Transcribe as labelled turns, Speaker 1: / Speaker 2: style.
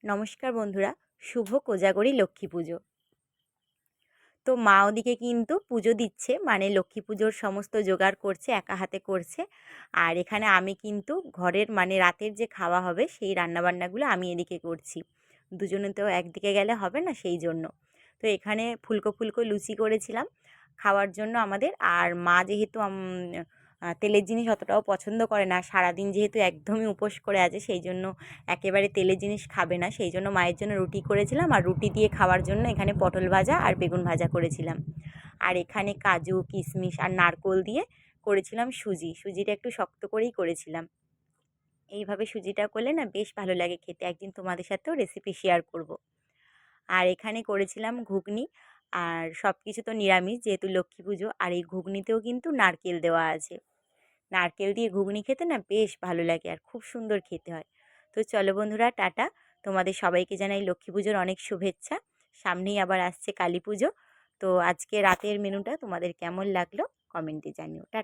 Speaker 1: নমস্কার বন্ধুরা, শুভ কোজাগরী লক্ষ্মী পুজো। তো মা ওদিকে কিন্তু পুজো দিচ্ছে, মানে লক্ষ্মী পুজোর সমস্ত জোগাড় করছে, একা হাতে করছে। আর এখানে আমি কিন্তু ঘরের মানে রাতের যে খাওয়া হবে সেই রান্নাবান্নাগুলো আমি এদিকে করছি। দুজনে তো একদিকে গেলে হবে না, সেই জন্য। তো এখানে ফুলকো ফুলকো লুচি করেছিলাম খাওয়ার জন্য আমাদের। আর মা যেহেতু তেলের জিনিস অতটাও পছন্দ করে না, সারাদিন যেহেতু একদমই উপোস করে আছে, সেই জন্য একেবারে তেলের জিনিস খাবে না, সেই জন্য মায়ের জন্য রুটি করেছিলাম। আর রুটি দিয়ে খাওয়ার জন্য এখানে পটল ভাজা আর বেগুন ভাজা করেছিলাম। আর এখানে কাজু কিশমিশ আর নারকোল দিয়ে করেছিলাম সুজিটা একটু শক্ত করেই করেছিলাম। এইভাবে সুজিটা করলে না বেশ ভালো লাগে খেতে, একদিন তোমাদের সাথেও রেসিপি শেয়ার করব। আর এখানে করেছিলাম ঘুগনি। আর সব কিছু তো নিরামিষ যেহেতু লক্ষ্মী পুজো, আর এই ঘুগনিতেও কিন্তু নারকেল দেওয়া আছে। নারকেল দিয়ে ঘুগনি খেতে না বেশ ভালো লাগে আর খুব সুন্দর খেতে হয়। তো চলো বন্ধুরা, টাটা। তোমাদের সবাইকে জানাই লক্ষ্মী পুজোর অনেক শুভেচ্ছা। সামনেই আবার আসছে কালী পুজো। তো আজকে রাতের মেনুটা তোমাদের কেমন লাগলো কমেন্টে জানিও। টাটা।